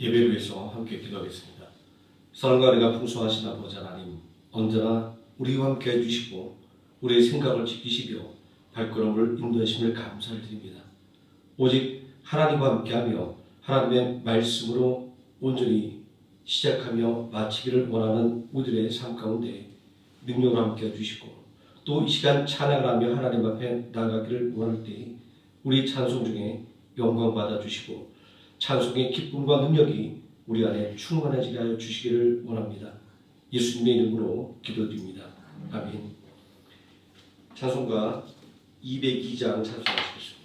예배를 위해서 함께 기도하겠습니다. 사랑과 은혜가 풍성하신 아버지 하나님, 언제나 우리와 함께 해주시고 우리의 생각을 지키시며 발걸음을 인도하심을 감사를 드립니다. 오직 하나님과 함께하며 하나님의 말씀으로 온전히 시작하며 마치기를 원하는 우리들의 삶 가운데 능력을 함께 해주시고 또 이 시간 찬양을 하며 하나님 앞에 나가기를 원할 때 우리 찬송 중에 영광 받아주시고 찬송의 기쁨과 능력이 우리 안에 충만해지게 하여 주시기를 원합니다. 예수님의 이름으로 기도드립니다. 아멘. 찬송가 202장 찬송하시겠습니다.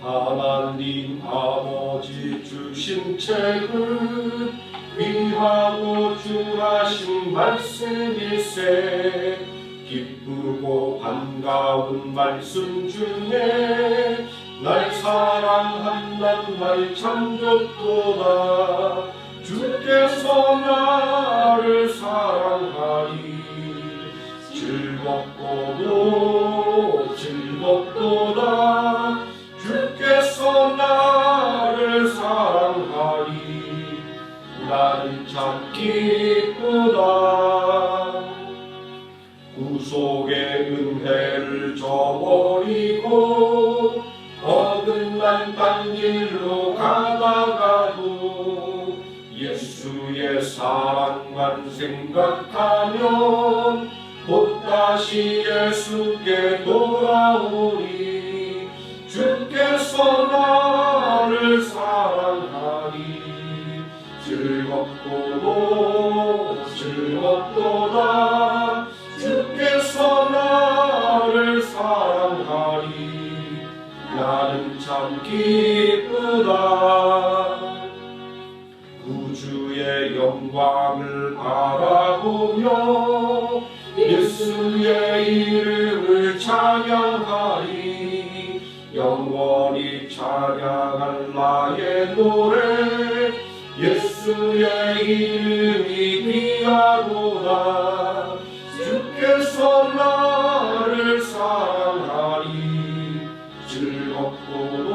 하나님 아버지 주신 책은 귀하고 중하신 말씀일세. 기쁘고 반가운 말씀 중에 날 사랑한단 말 참 좋도다. 주께서 나를 사랑하리. 즐겁고도 즐겁도다. 주께서 나를 사랑하리. 나는 참 기쁘다. 구속의 은혜를 저버리고 어긋난 딴 길로 가다가도 예수의 사랑만 생각하면 곧 다시 예수께 돌아오리. 주께서 나를 사랑하리. 즐겁고도 즐겁도다. 주께서 나를 사랑하리. 나는 참 기쁘다. 구주의 영광을 바라보며 예수의 이름을 찬양하리. 영원히 찬양할 나의 노래. 예수의 이름이 귀하도다. 주께서 나를 사랑하리. 즐겁고도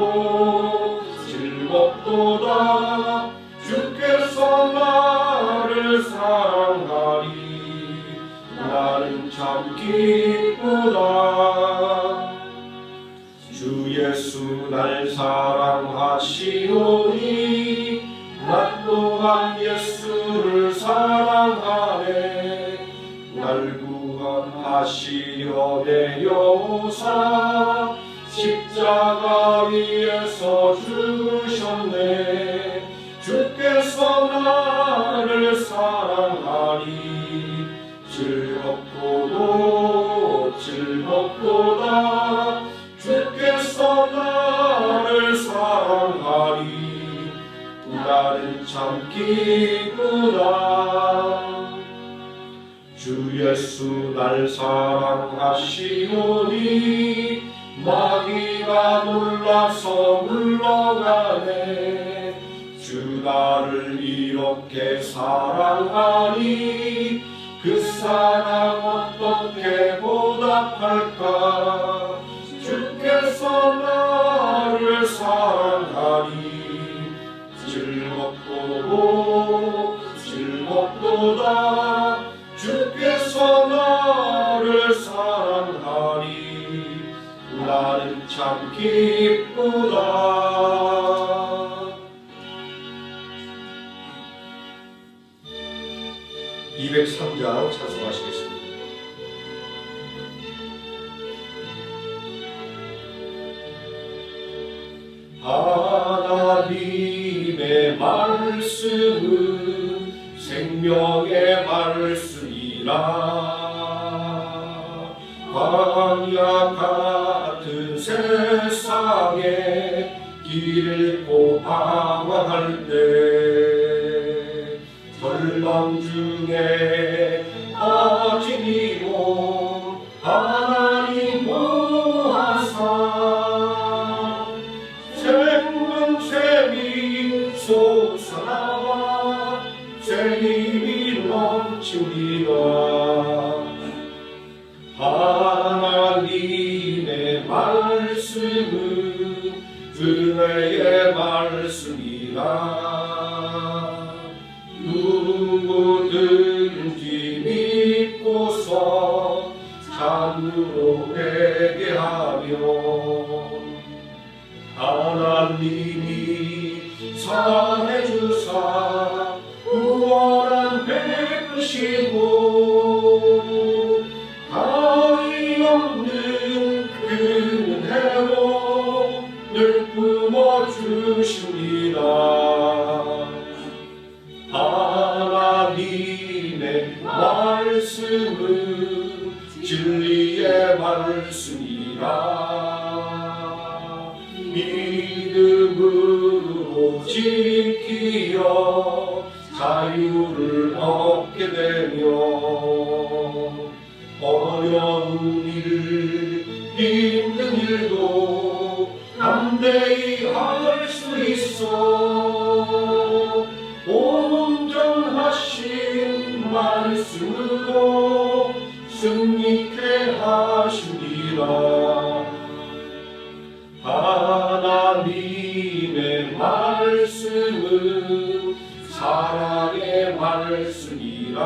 즐겁도다. 주께서 나를 사랑하리. 나는 참 기쁘다. 주 예수 날 사랑하시오니 나 또한 예수를 사랑하네. 날 구원하시려 내려오사 십자가 위에서 죽으셨네. 주께서 나를 사랑하리. 즐겁고도 즐겁도다. 주께서 나를 사랑하리. 나는 참 기쁘다. 주 예수 날 사랑하시오니 마귀가 놀라서 물러가네. 주 나를 이렇게 사랑하니 그 사랑 어떻게 보답할까. 주께서 나를 사랑하니. 즐겁고도 즐겁도다. 주께서 나를 사랑하니. 나는 참 기쁘다. 203장 찬송하시겠습니다. 하나님의 말씀은 생명의 말씀이라. 광야 같은 세상에 길 잃고 방황할 때 절망 중에 빠진 이몸 하나님 보아사 생명샘이 솟아나와 새 힘이 누구든지 믿고서 참으로 회개하며 하나님이 사해 주사 구원한 베푸시고 다이 없는 그 은혜로 늘 품어주시리라. 하나님의 말씀은 진리의 말씀이라. 믿음으로 지키어 자유를 얻게 되며 어려운 일, 힘든 일도 담대히 할 수 있어 온전하신 말씀으로 승리케 하시리라. 하나님의 말씀은 사랑의 말씀이라.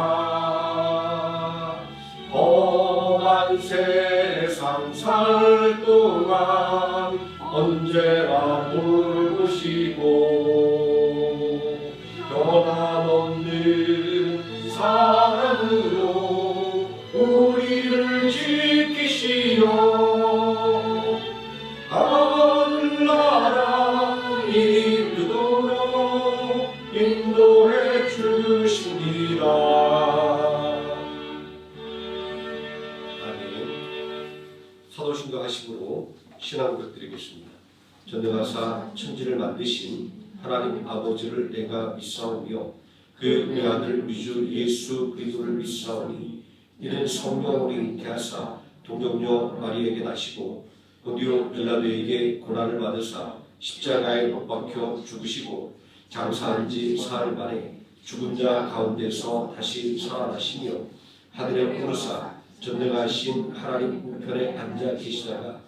험한 세상 살 동안 언제나 돌보시고 변함없는 사랑으로 우리를 지키시어 하늘나라 이르도록 인도해 주시리라. 아멘. 사도신경 하심으로 신앙을 드리겠습니다. 전능하사 천지를 만드신 하나님 아버지를 내가 믿사오며 그 외아들 우리 주 예수 그리스도를 믿사오니 이는 성령으로 잉태하사 동정녀 마리에게 나시고 본디오 빌라도에게 고난을 받으사 십자가에 못 박혀 죽으시고 장사한 지 사흘 만에 죽은 자 가운데서 다시 살아나시며 하늘에 오르사 전능하신 하나님 우편에 앉아 계시다가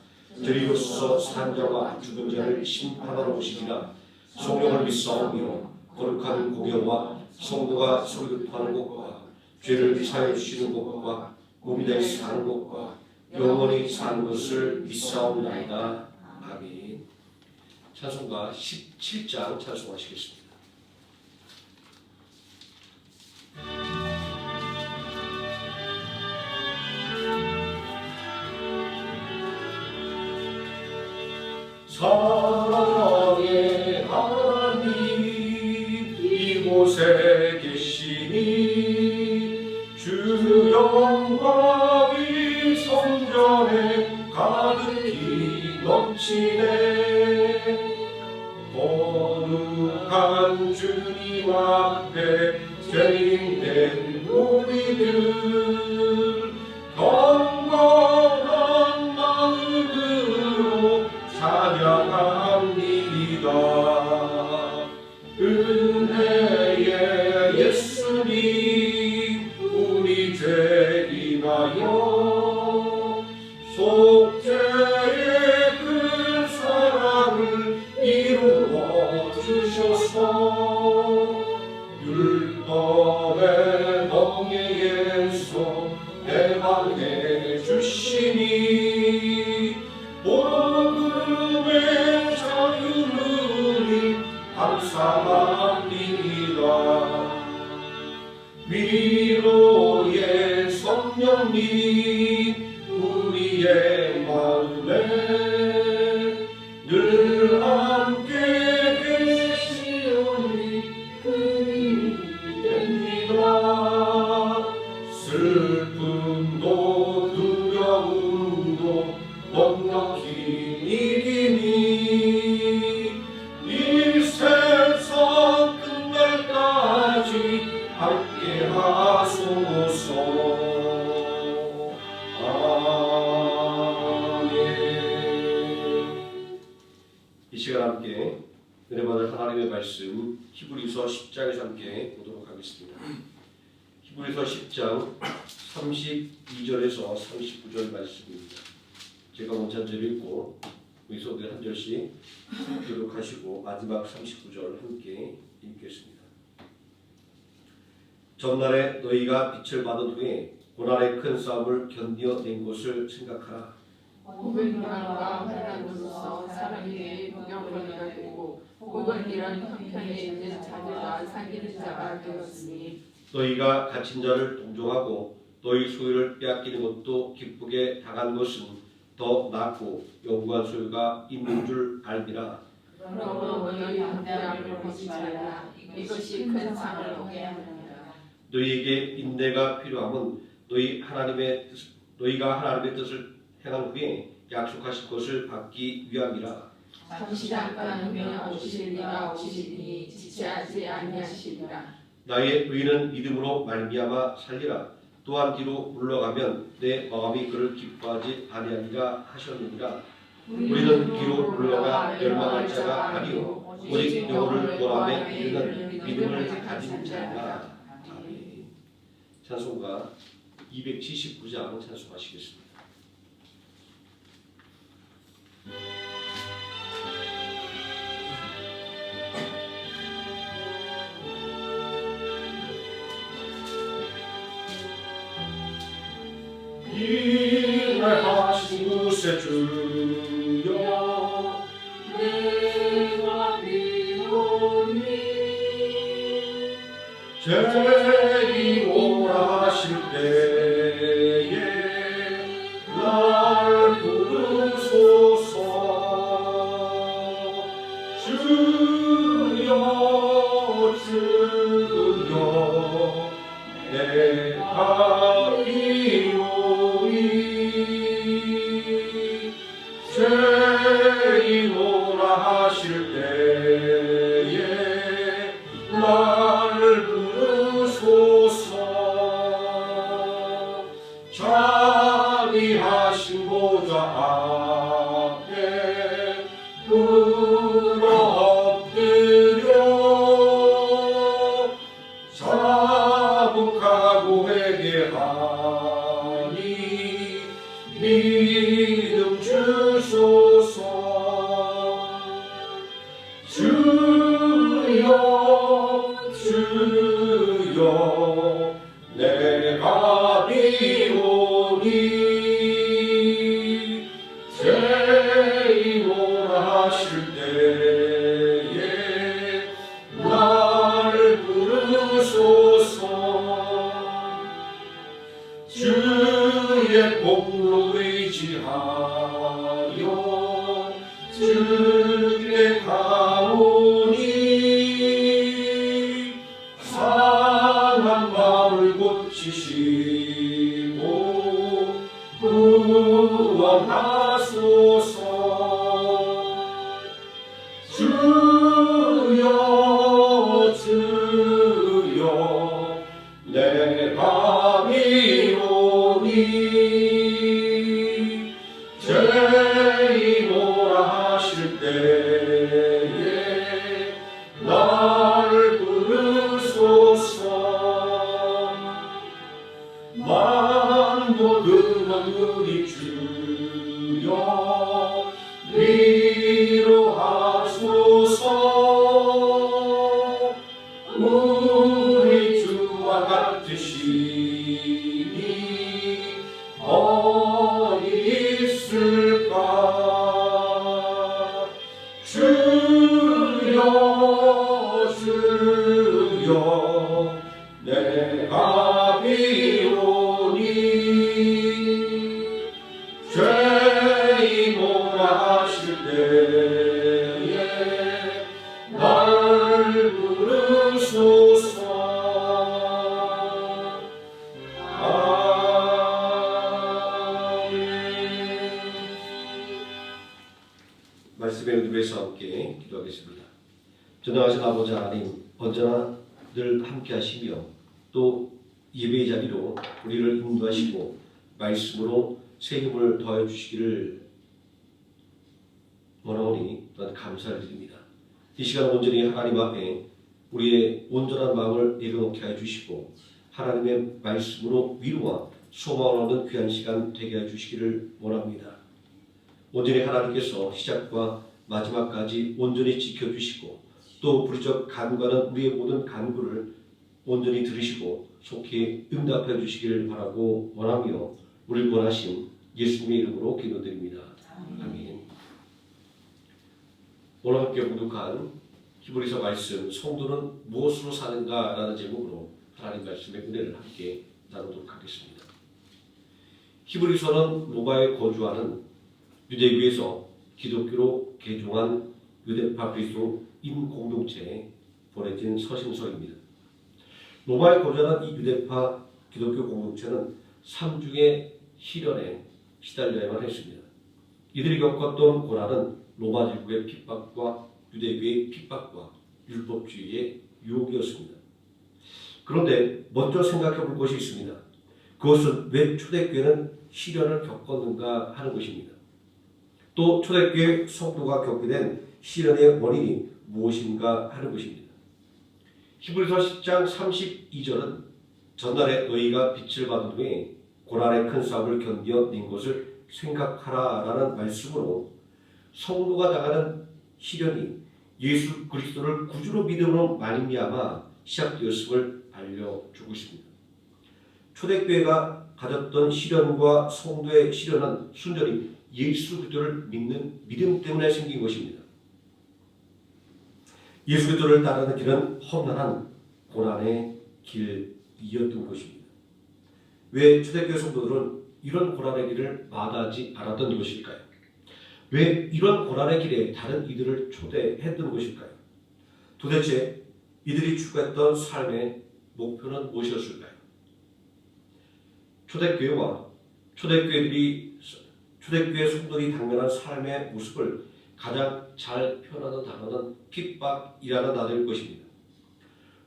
저리로서 산 자와 죽은 자를 심판하러 오시리라. 성령을 믿사오며 거룩한 공예와 성도가 소유하는 것과 죄를 사해 주시는 것과 몸이 되어 사는 것과 영원히 사는 것을 믿사옵나이다. 아멘. 찬송가 17장 찬송하시겠습니다. 사랑의 하나님 이곳에 계시니 주 영광이 성전에 가득히 넘치네. 거룩한 주님 앞에 죄인된 우리들 경건한 마음으로 찬양합니다. 은혜의 예수님 우리 죄 인하여 속죄의 큰 사랑을 이루어 주셔서 율법의 멍에에서 해방해 주시니 복음의 자유를 감사합니다. 위로의 성령님 우리의 마음에 늘 함께 계시오니 큰 됩니다. 슬픔도 두려움도 넉넉히 이기니 이 세상 끝날까지 함께 하소서. 아멘. 이 시간 함께 은혜 받을 하나님의 말씀 히브리서 10장에서 함께 보도록 하겠습니다. 히브리서 10장 32절에서 39절 말씀입니다. 제가 먼저 읽고 우리 소들 한 절씩 교독하시고 마지막 39절 함께 읽겠습니다. 전날에 너희가 빛을 받은 후에 고난의 큰 싸움을 견뎌낸 것을 생각하라. 500년과 환난으로서 사람에게 병거리가 되고 혹은 이런 형편에 있는 자들과 사귀는 자가 되었으니 너희가 갇힌 자를 동정하고 너희 소유를 빼앗기는 것도 기쁘게 당한 것은 더 낫고 영구한 소유가 있는 줄 알미라. 그러므로 너희 담대함을 보지 말라. 이것이 큰 상을 얻게 하느니라. 너희에게 인내가 필요함은 너희가 하나님의 뜻을 행한 후에 약속하신 것을 받기 위함이라. 잠시 잠깐 후면 오시리라. 오시리니 지체하지 아니하시리라. 나의 의는 믿음으로 말미암아 살리라. 또한 뒤로 물러가면 내 마음이 그를 기뻐하지 아니하리라 하셨느니라. 우리는 뒤로 물러가 멸망할 자가 아니요 오직 영혼을 구원함에 이르는 믿음을 가진 자라. 아멘. 찬송가 279장 찬송하시겠습니다. 인내하신 구세 주여 내가 비오니 죄인이 오라 하실 때에 날 부르소서. 주여 주여 내가 비오니 죄인 오라 하실 때에 날 부르소서. 자비하신 보좌 앞에 물어 엎드려 자복하고 회개하니 믿음 주소서. 주여 주여 내가 비오니 죄인 오라 하실 때에 날 부르소서. 주의 공로 의지하여 주께 가오니 상한 마음을 고치시고 구원하소서. 주여 주여 내가 비오니 죄인 오라 하실 때에 날 부르소서. 만국 근원 우리 주여 위로하소서. 우리 주와 같으시니 어디 있을까. 주여 주여 내가 비오니 죄인 오라 하실 때에 날 부르소서. 말씀의 은혜에서 함께 기도하겠습니다. 전능하신 아버지 하나님, 언제나 늘 함께 하시며 또 예배의 자리로 우리를 인도하시고 말씀으로 새 힘을 더해 주시기를 원하오니 또한 감사를 드립니다. 이 시간 온전히 하나님 앞에 우리의 온전한 마음을 내려놓게 해 주시고 하나님의 말씀으로 위로와 소망을 얻는 귀한 시간 되게 해 주시기를 원합니다. 온전히 하나님께서 시작과 마지막까지 온전히 지켜주시고 또 부르적 간구하는 우리의 모든 간구를 온전히 들으시고 속히 응답해 주시기를 바라고 원하며 우리를 원하신 예수님의 이름으로 기도드립니다. 아멘. 오늘 함께 봉독한 히브리서 말씀 성도는 무엇으로 사는가라는 제목으로 하나님 말씀의 은혜를 함께 나누도록 하겠습니다. 히브리서는 로마에 거주하는 유대교에서 기독교로 개종한 유대파 그리스도인 공동체에 보내진 서신서입니다. 로마에 거주하는 이 유대파 기독교 공동체는 삼중의 시련에 시달려야만 했습니다. 이들이 겪었던 고난은 로마 제국의 핍박과 유대교의 핍박과 율법주의의 유혹이었습니다. 그런데 먼저 생각해 볼 것이 있습니다. 그것은 왜 초대교회는 시련을 겪었는가 하는 것입니다. 또 초대교회 성도가 겪게 된 시련의 원인이 무엇인가 하는 것입니다. 히브리서 10장 32절은 전날에 너희가 빛을 받은 후에 고난의 큰 싸움을 견뎌낸 것을 생각하라라는 말씀으로 성도가 당하는 시련이 예수 그리스도를 구주로 믿음으로 말미암아 시작되었음을 알려주고 있습니다. 초대교회가 가졌던 시련과 성도의 시련은 순전히 예수 그리스도를 믿는 믿음 때문에 생긴 것입니다. 예수 그리스도를 따르는 길은 험난한 고난의 길이었던 것입니다. 왜 초대교회 성도들은 이런 고난의 길을 마다하지 않았던 것일까요? 왜 이런 고난의 길에 다른 이들을 초대했던 것일까요? 도대체 이들이 추구했던 삶의 목표는 무엇이었을까요? 초대교회와 초대교회 성도들이 당면한 삶의 모습을 가장 잘 표현하는 단어는 핍박이라는 단어일 것입니다.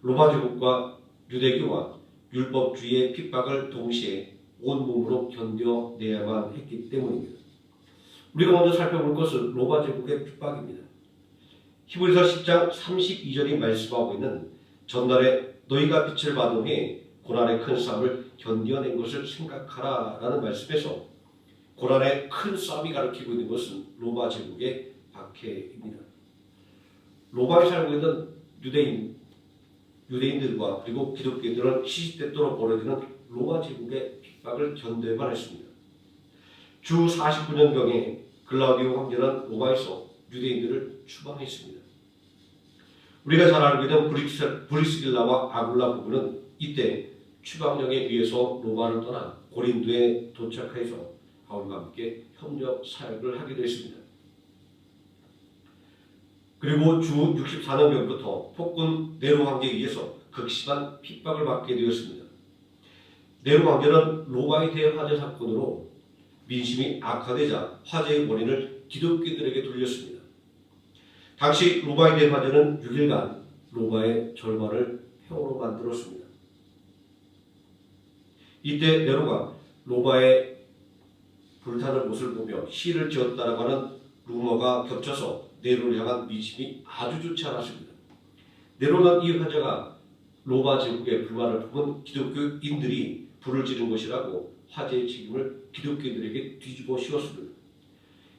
로마 제국과 유대교와 율법주의의 핍박을 동시에 온몸으로 견뎌내야만 했기 때문입니다. 우리가 먼저 살펴볼 것은 로마 제국의 핍박입니다. 히브리서 10장 32절이 말씀하고 있는 전날에 너희가 빛을 받은 후에 고난의 큰 싸움을 견뎌낸 것을 생각하라 라는 말씀에서 고난의 큰 싸움이 가리키고 있는 것은 로마 제국의 박해입니다. 로마에 살고 있는 유대인들과 그리고 기독교인들은 시시때때로 벌어지는 로마 제국의 핍박을 견뎌야만 했습니다. 주 49년경에 글라우디오 황제는 로마에서 유대인들을 추방했습니다. 우리가 잘 알고 있는 브리스길라와 아굴라 부부는 이때 추방령에 의해서 로마를 떠나 고린도에 도착해서 바울과 함께 협력 사역을 하기도 했습니다. 그리고 주 64년경부터 폭군 네로 황제에 의해서 극심한 핍박을 받게 되었습니다. 네로 황제는 로마에 대한 화재 사건으로 민심이 악화되자 화재의 원인을 기독교인들에게 돌렸습니다. 당시 로마에 대한 화재는 6일간 로마의 절반을 폐허로 만들었습니다. 이때 네로가 로마의 불타는 곳을 보며 시를 지었다라고 하는 루머가 겹쳐서 네로를 향한 민심이 아주 좋지 않았습니다. 네로는 이 화재가 로마 제국의 불만을 품은 기독교인들이 불을 지른 것이라고 화재의 책임을 기독교인들에게 뒤집어 씌웠습니다.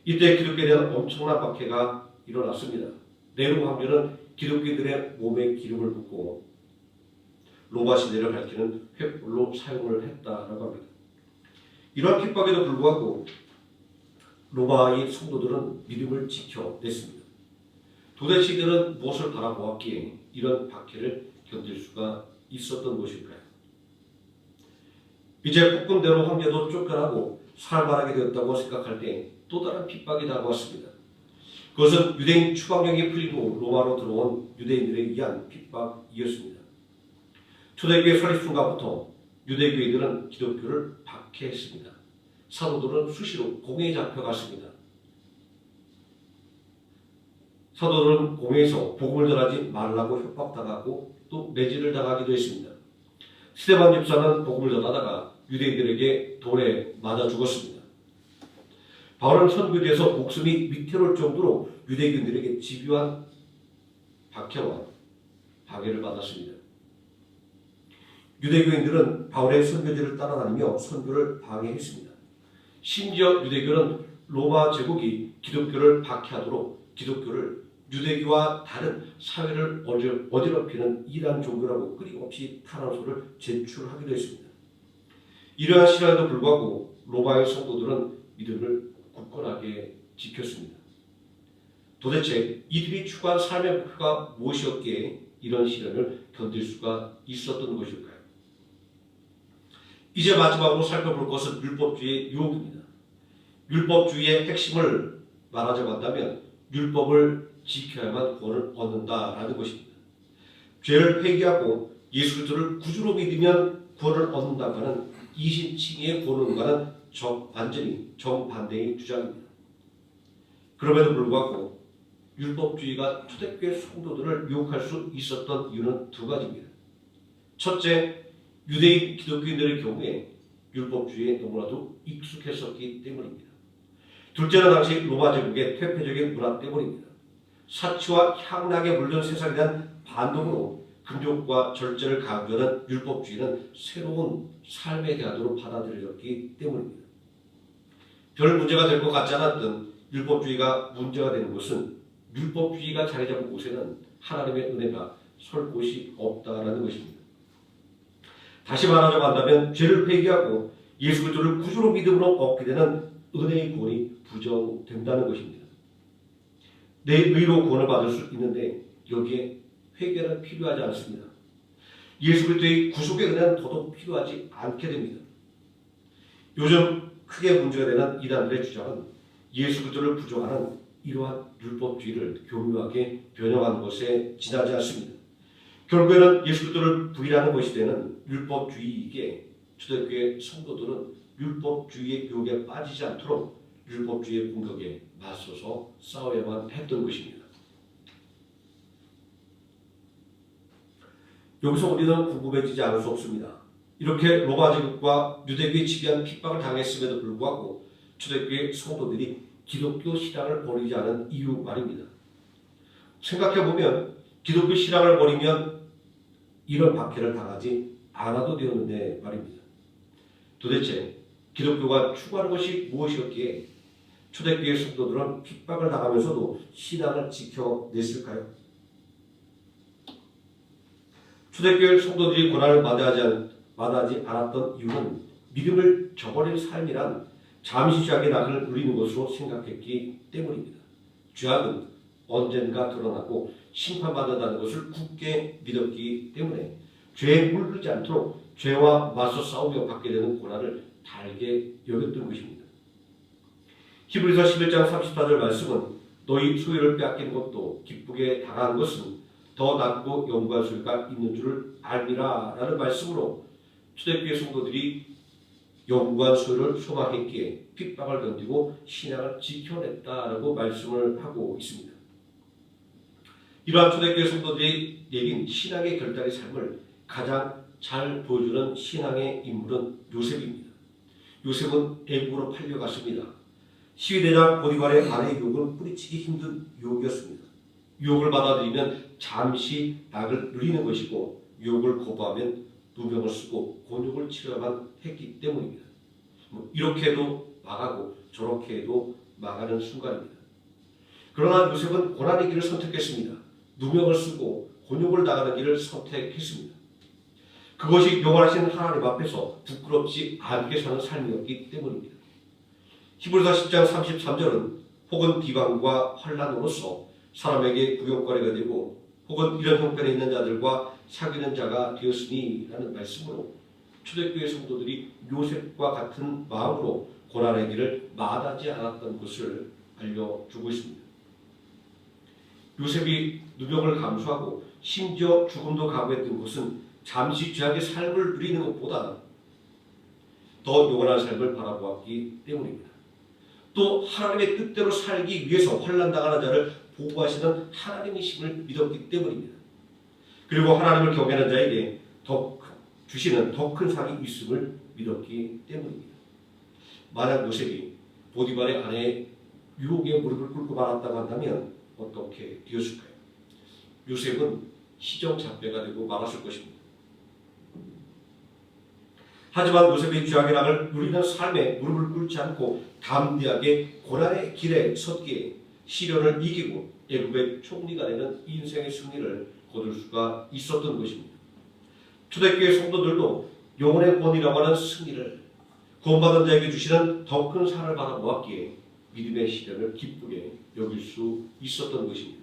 이때 기독교에 대한 엄청난 박해가 일어났습니다. 네로 황제는 기독교인들의 몸에 기름을 붓고 로마 시대를 밝히는 횃불로 사용을 했다라고 합니다. 이러한 핍박에도 불구하고 로마의 성도들은 믿음을 지켜냈습니다. 도대체 이들은 무엇을 바라보았기에 이런 박해를 견딜 수가 있었던 것일까요? 이제 폭군대로 황제도 쫓겨나고 살만하게 되었다고 생각할 때 또 다른 핍박이 다가왔습니다. 그것은 유대인 추방령이 풀린 후 로마로 들어온 유대인들에 의한 핍박이었습니다. 초대교회 설립 순간부터 유대교인들은 기독교를 박해했습니다. 사도들은 수시로 공회에 잡혀갔습니다. 사도들은 공회에서 복음을 전하지 말라고 협박당하고 또 매질을 당하기도 했습니다. 스데반 집사는 복음을 전하다가 유대인들에게 돌에 맞아 죽었습니다. 바울은 선교지에서 목숨이 위태로울 정도로 유대인들에게 집요한 박해와 방해를 받았습니다. 유대교인들은 바울의 선교지를 따라다니며 선교를 방해했습니다. 심지어 유대교는 로마 제국이 기독교를 박해하도록 기독교를 유대교와 다른 사회를 어지럽히는 이단 종교라고 끊임없이 탄원서를 제출하기도 했습니다. 이러한 시련에도 불구하고 로마의 성도들은 믿음을 굳건하게 지켰습니다. 도대체 이들이 추구한 삶의 목표가 무엇이었기에 이런 시련을 견딜 수가 있었던 것일까요? 이제 마지막으로 살펴볼 것은 율법주의의 유혹입니다. 율법주의의 핵심을 말하자고 한다면 율법을 지켜야만 구원을 얻는다라는 것입니다. 죄를 회개하고 예수 그리스도를 구주로 믿으면 구원을 얻는다고 하는 이신칭의의 구원론과는 완전히 정반대의 주장입니다. 그럼에도 불구하고 율법주의가 초대교회 성도들을 유혹할 수 있었던 이유는 두 가지입니다. 첫째, 유대인 기독교인들의 경우에 율법주의에 너무나도 익숙했었기 때문입니다. 둘째는 당시 로마 제국의 퇴폐적인 문화 때문입니다. 사치와 향락에 물든 세상에 대한 반동으로 금욕과 절제를 강조하는 율법주의는 새로운 삶의 대안으로 받아들여졌기 때문입니다. 별 문제가 될 것 같지 않았던 율법주의가 문제가 되는 것은 율법주의가 자리 잡은 곳에는 하나님의 은혜가 설 곳이 없다라는 것입니다. 다시 말하자고 한다면 죄를 회개하고 예수 그리스도를 구주로 믿음으로 얻게 되는 은혜의 구원이 부정된다는 것입니다. 내 의로 구원을 받을 수 있는데 여기에 회개는 필요하지 않습니다. 예수 그리스도의 구속의 은혜는 더더욱 필요하지 않게 됩니다. 요즘 크게 문제가 되는 이단들의 주장은 예수 그리스도를 부정하는 이러한 율법주의를 교묘하게 변형하는 것에 지나지 않습니다. 결국에는 예수 그리스도를 부인하는 것이 되는 율법주의이기에 초대교회 성도들은 율법주의의 유혹에 빠지지 않도록 율법주의의 공격에 맞서서 싸워야만 했던 것입니다. 여기서 우리는 궁금해지지 않을 수 없습니다. 이렇게 로마 제국과 유대교에 지배한 핍박을 당했음에도 불구하고 초대교회 성도들이 기독교 신앙을 버리지 않은 이유 말입니다. 생각해보면 기독교 신앙을 버리면 이런 박해를 당하지 않아도 되었는데 말입니다. 도대체 기독교가 추구하는 것이 무엇이었기에 초대교회 성도들은 핍박을 당하면서도 신앙을 지켜냈을까요? 초대교회 성도들이 고난을 마다하지 않았던 이유는 믿음을 저버린 삶이란 잠시 죄악의 낙을 누리는 것으로 생각했기 때문입니다. 죄악은 언젠가 드러나고 심판받는다는 것을 굳게 믿었기 때문에 죄에 물들지 않도록 죄와 맞서 싸우며 받게 되는 고난을 달게 여겼던 것입니다. 히브리서 11장 34절 말씀은 너희 소유를 빼앗긴 것도 기쁘게 당한 것은 더 낫고 영광 소유가 있는 줄을 알미라 라는 말씀으로 초대교회 성도들이 영광 소유를 소망했기에 핍박을 견디고 신앙을 지켜냈다라고 말씀을 하고 있습니다. 이러한 초대교회 성도들이 내린 신앙의 결단의 삶을 가장 잘 보여주는 신앙의 인물은 요셉입니다. 요셉은 애국으로 팔려갔습니다. 시위대장 보디발의 아내의 유혹은 뿌리치기 힘든 유혹이었습니다. 유혹을 받아들이면 잠시 낙을 누리는 것이고 유혹을 거부하면 누명을 쓰고 곤욕을 치러야만 했기 때문입니다. 이렇게 해도 망하고 저렇게 해도 망하는 순간입니다. 그러나 요셉은 고난의 길을 선택했습니다. 누명을 쓰고 곤욕을 당하는 길을 선택했습니다. 그것이 영원하신 하나님 앞에서 부끄럽지 않게 사는 삶이었기 때문입니다. 히브리서 10장 33절은 혹은 비방과 환난으로서 사람에게 구욕거리가 되고 혹은 이런 형편에 있는 자들과 사귀는 자가 되었으니 라는 말씀으로 초대교회 성도들이 요셉과 같은 마음으로 고난의 길을 마다하지 않았던 것을 알려주고 있습니다. 요셉이 누명을 감수하고 심지어 죽음도 각오했던 것은 잠시 죄악의 삶을 누리는 것보다 더 영원한 삶을 바라보았기 때문입니다. 또 하나님의 뜻대로 살기 위해서 환난당하는 자를 보호하시는 하나님이심을 믿었기 때문입니다. 그리고 하나님을 경외하는 자에게 주시는 더 큰 상이 있음을 믿었기 때문입니다. 만약 요셉이 보디발의 아내의 유혹에 무릎을 꿇고 말았다고 한다면 어떻게 되었을까요? 요셉은 시정잡배가 되고 말았을 것입니다. 하지만 요셉의 죄악이랑을 누리는 삶에 무릎을 꿇지 않고 담대하게 고난의 길에 섰기에 시련을 이기고 애굽의 총리가 되는 인생의 승리를 거둘 수가 있었던 것입니다. 초대교회 성도들도 영혼의 구원이라고 하는 승리를 구원받은 자에게 주시는 더 큰 상을 바라보았기에 믿음의 시련을 기쁘게 여길 수 있었던 것입니다.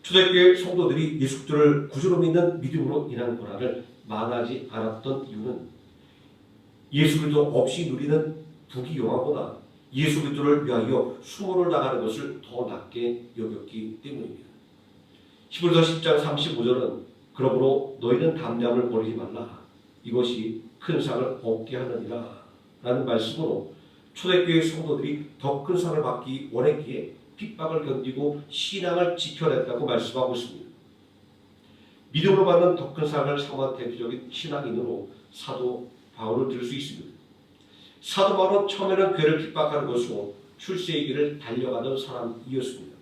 초대교회 성도들이 예수 그리스도를 구주로 믿는 믿음으로 인한 고난을 만하지 않았던 이유는 예수 그리스도 없이 누리는 부귀영화보다 예수 그리스도를 위하여 수모를 당하는 것을 더 낫게 여겼기 때문입니다. 히브리서 10장 35절은 그러므로 너희는 담대함을 버리지 말라. 이것이 큰 상을 얻게 하느니라 라는 말씀으로 초대교회 성도들이 더 큰 상을 받기 원했기에 핍박을 견디고 신앙을 지켜냈다고 말씀하고 있습니다. 믿음으로 받는 더 큰 상을 상한 대표적인 신앙인으로 사도 바울을 들 수 있습니다. 사도 바울은 처음에는 교회를 핍박하는 것으로 출세의 길을 달려가던 사람이었습니다.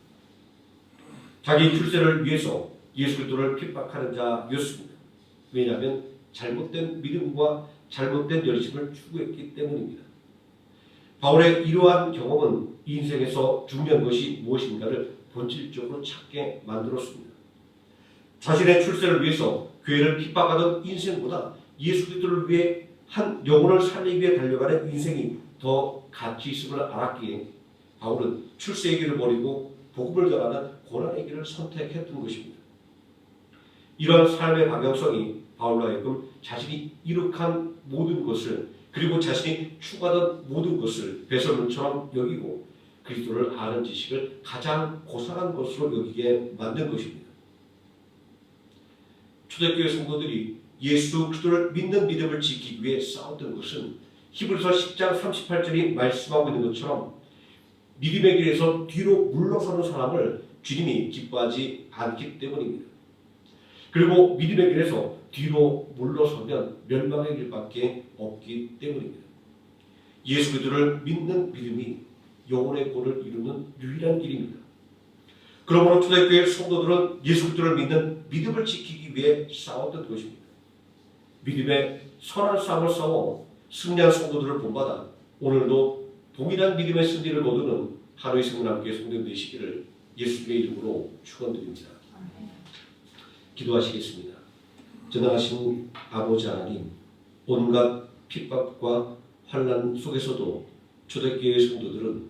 자기 출세를 위해서 예수 그리스도를 핍박하는 자였습니다. 왜냐하면 잘못된 믿음과 잘못된 열심을 추구했기 때문입니다. 바울의 이러한 경험은 인생에서 중요한 것이 무엇인가를 본질적으로 찾게 만들었습니다. 자신의 출세를 위해서 교회를 핍박하던 인생보다 예수 그리스도를 위해 한 영혼을 살리기 위해 달려가는 인생이 더 가치 있음을 알았기에 바울은 출세의 길을 버리고 복음을 전하는 고난의 길을 선택했던 것입니다. 이러한 삶의 방향성이 바울로 하여금 자신이 이룩한 모든 것을 그리고 자신이 추구하던 모든 것을 배설물처럼 여기고 그리스도를 아는 지식을 가장 고상한 것으로 여기게 만든 것입니다. 초대교회 성도들이 예수 그리스도를 믿는 믿음을 지키기 위해 싸웠던 것은 히브리서 10장 38절이 말씀하고 있는 것처럼 믿음의 길에서 뒤로 물러서는 사람을 주님이 기뻐하지 않기 때문입니다. 그리고 믿음의 길에서 뒤로 물러서면 멸망의 길밖에 없기 때문입니다. 예수 그리스도를 믿는 믿음이 영혼의 구원을 이루는 유일한 길입니다. 그러므로 초대교회 성도들은 예수 그리스도를 믿는 믿음을 지키기 위해 싸웠던 것입니다. 믿음의 선한 싸움을 싸워 승리한 성도들을 본받아 오늘도 동일한 믿음의 승리를 거두는 하루의 생명함께 성도님 되시기를 예수님의 이름으로 축원드립니다. 기도하시겠습니다. 전능하신 아버지 하나님, 온갖 핍박과 환난 속에서도 초대교회 성도들은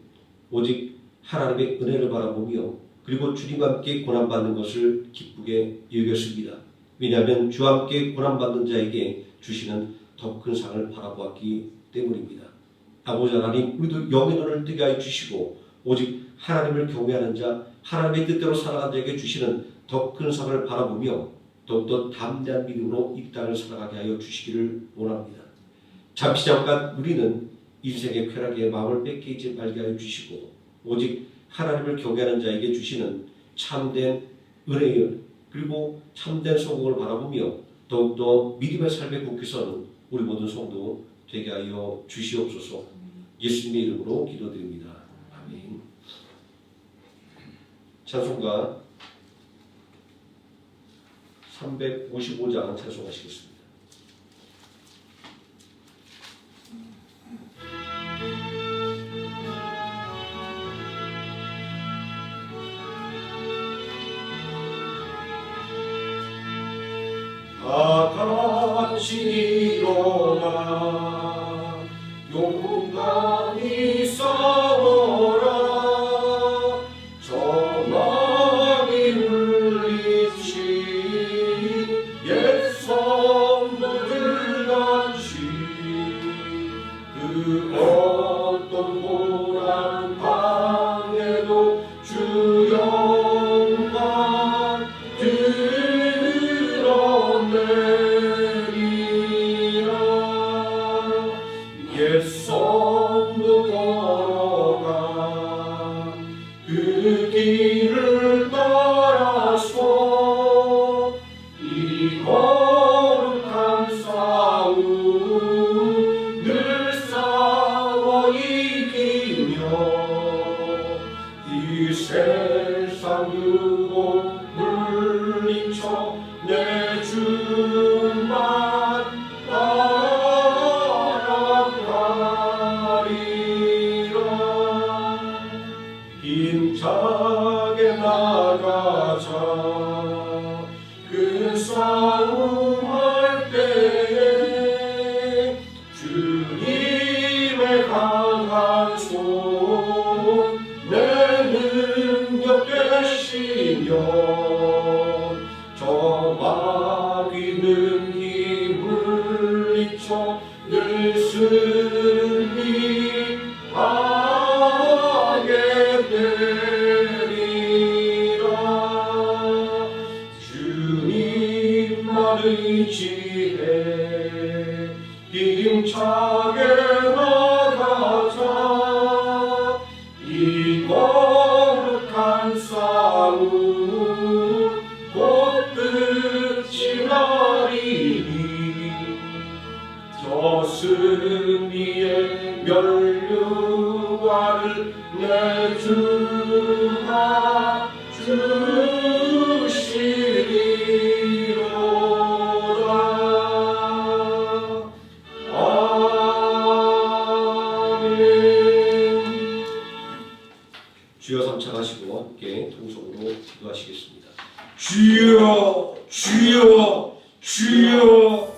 오직 하나님의 은혜를 바라보며 그리고 주님과 함께 고난받는 것을 기쁘게 여겼습니다. 왜냐하면 주와 함께 고난받는 자에게 주시는 더 큰 상을 바라보았기 때문입니다. 아버지 하나님, 우리도 영의 눈을 뜨게 하여 주시고 오직 하나님을 경외하는 자, 하나님의 뜻대로 살아가는 자에게 주시는 더 큰 상을 바라보며 더욱더 담대한 믿음으로 이 땅을 살아가게 하여 주시기를 원합니다. 잠시 잠깐 우리는 인생의 쾌락에 마음을 뺏기지 말게 하여 주시고 오직 하나님을 경외하는 자에게 주시는 참된 은혜의 그리고 참된 성공을 바라보며 더욱더 믿음의 삶에 굳게 서는 우리 모든 성도 되게 하여 주시옵소서. 예수님의 이름으로 기도드립니다. 아멘. 찬송가 355장 찬송하시겠습니다. 다 같이 일어나 용감히 싸워라. 정망이 울리신 옛 성도들 같이 그 어떤 고난 방에도 주 영광 옛 성도 걸어가 그 길을 따라서 이 거룩한 싸움 늘 싸워 이기며 이 세상 유혹 물리쳐 내 주만 싸움할 때에 주님의 강한 손 내 능력 되시며 저 마귀는 힘을 잃죠 늘 승리하게 되리라. 주님만 의지해 힘차게 나가자. 이 거룩한 싸움 곧 끝이 나리니 저 승리의 면류관을 내 주가 주시리로다. 아멘. 주여 삼창하시고 함께 통성으로 기도하시겠습니다. 주여 주여 주여.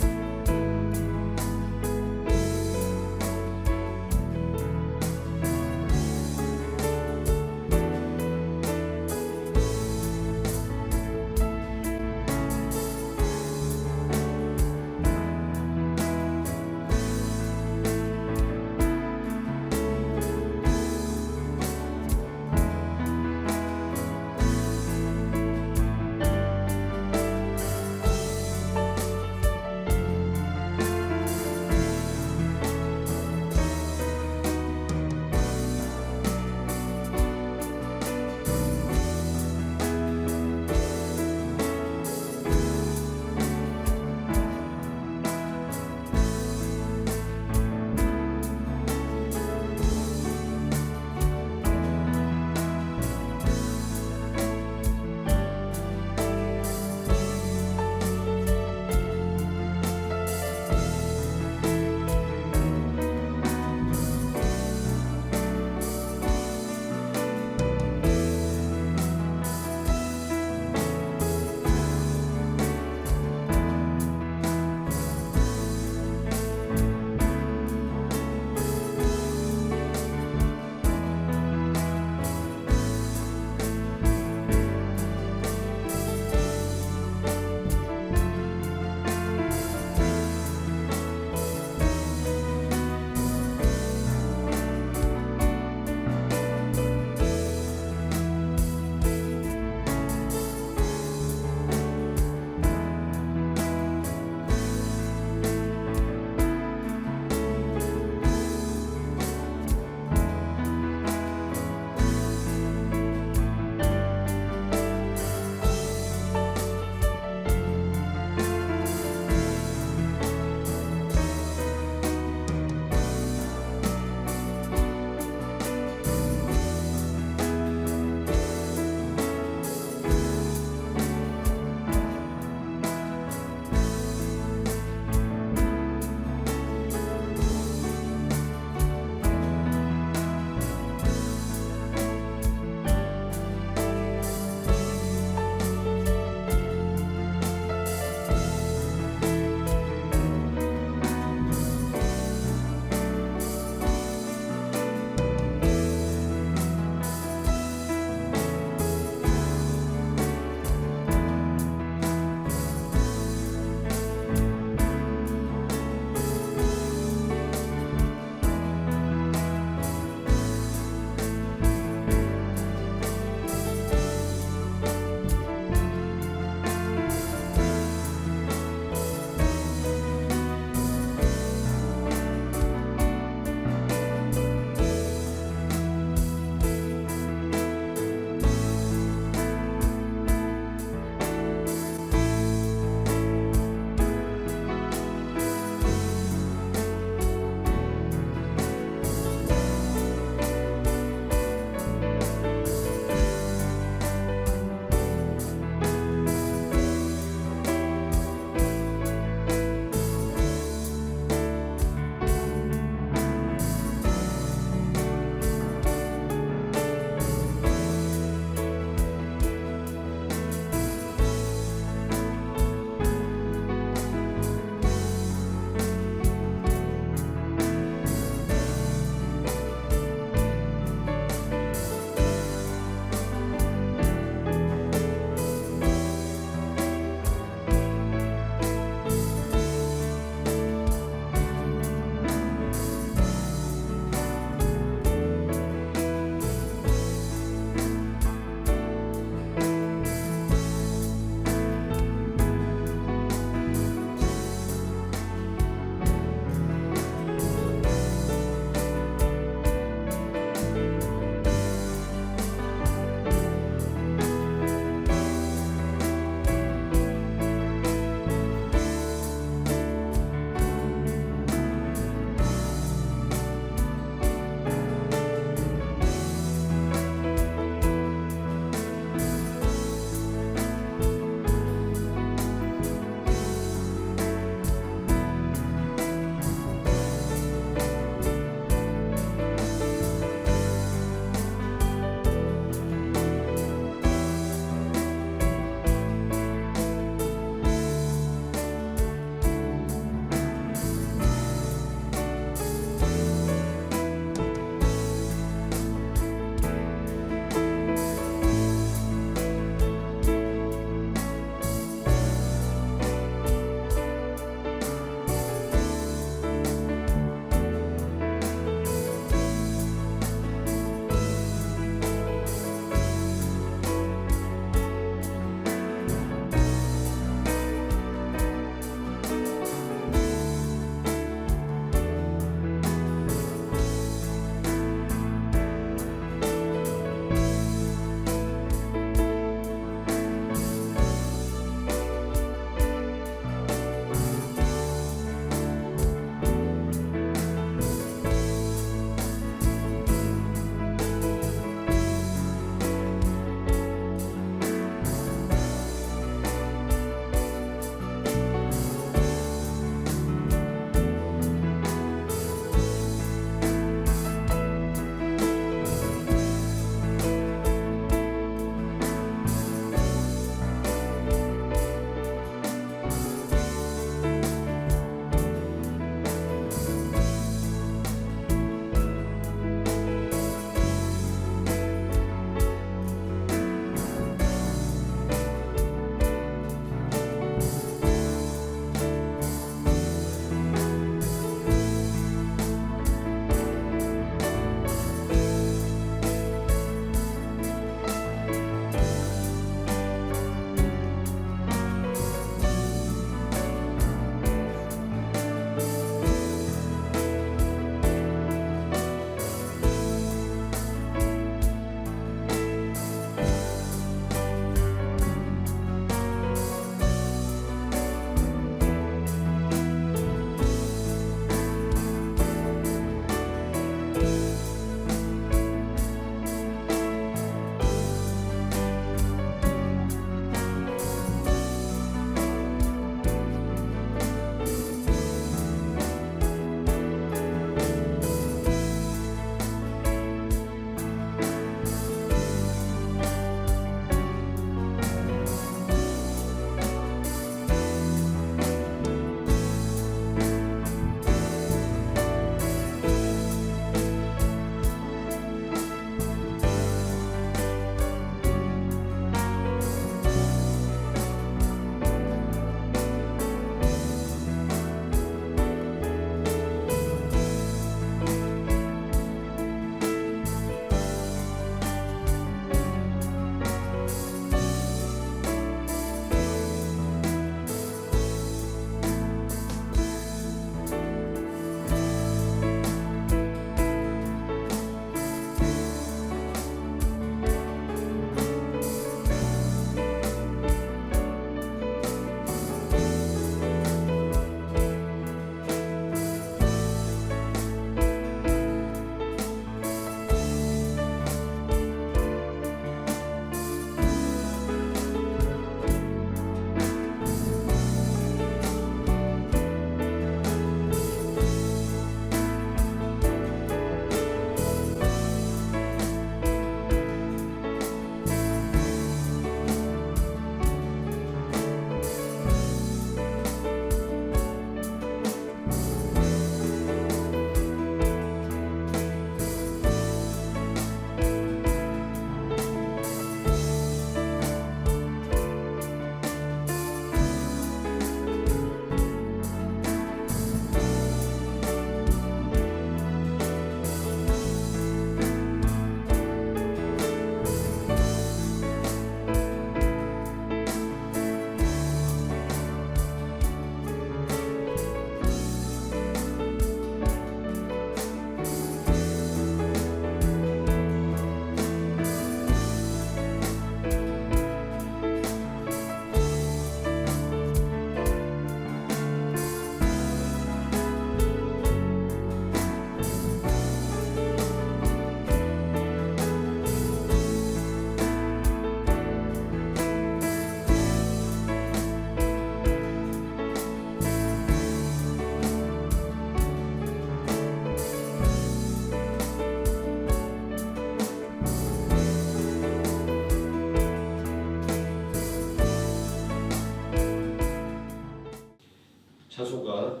찬송가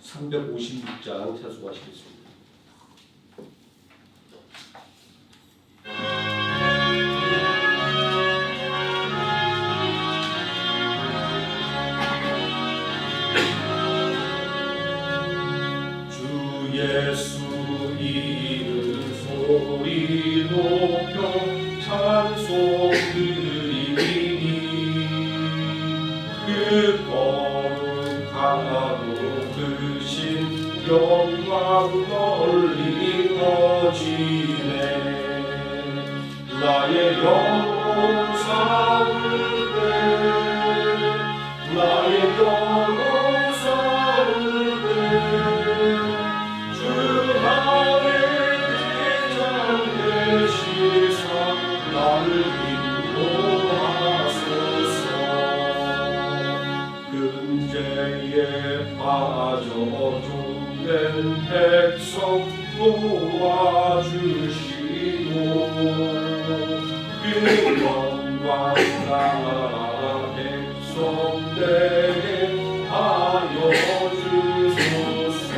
356장 찬송하시겠습니다. 주 예수 이름 소리 높여 찬송 드리니 그 거룩하고 크신 영광 널리 퍼지네. 나의 영혼 사울 때 나의 영혼 사울 때 주 나의 대장 되시사 나를 인도하소서. 근죄에 빠져 종된 백성 도와주시고 그 영광 나라 백성에게 하여 주소서.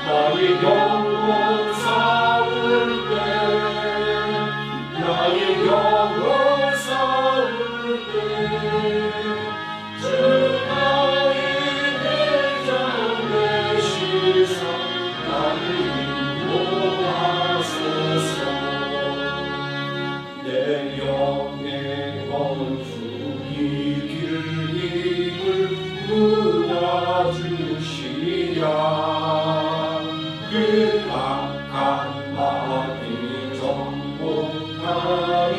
나의 영혼 사울 때 나의 영혼 사울 때 주 나의 대장 되시사 나를 인도하소서. 내 영의 원수 이길 힘을 모아주시랴. 그 악한 마귀 정복하니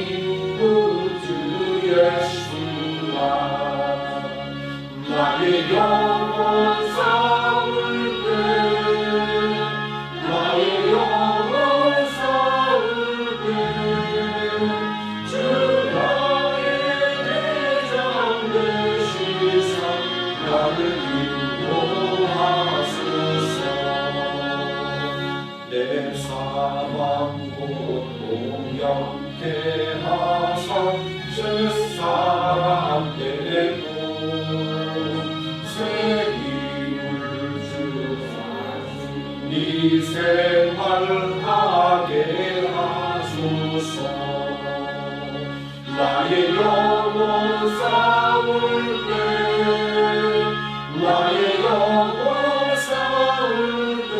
구주 예수라. 나의 영혼 사울 때 나의 영혼 사울 때 주 나의 대장 되시사 나를 인도하소서. 내 사망 고통 영케 하사 새사람 되고 새 힘을 주사 네 생활하게 하소서. 나의 영혼 사울 때 나의 영혼 사울 때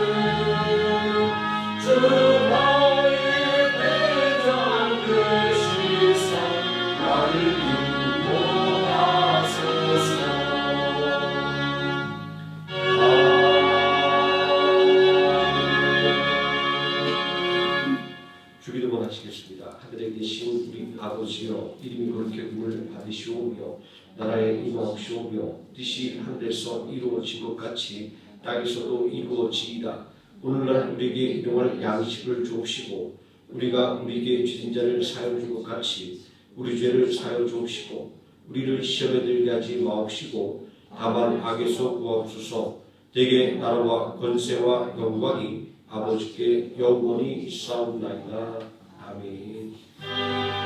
주 나의 대장 되시사 나를 인도하소서. 주기도문 하시겠습니다. 하늘에 계신 우리 아버지여, 이름이 거룩히 여김을 받으시오며 나라의 임하옵시오며 뜻이 하늘에서 이루어진 것 같이 땅에서도 이루어지이다. 오늘날 우리에게 일용할 양식을 주옵시고 우리가 우리에게 죄진 자를 사하여 준 것 같이 우리 죄를 사하여 주옵시고 우리를 시험에 들게 하지 마옵시고 다만 악에서 구하옵소서. 대개 나라와 권세와 영광이 아버지께 영원히 있사옵나이다. 아멘.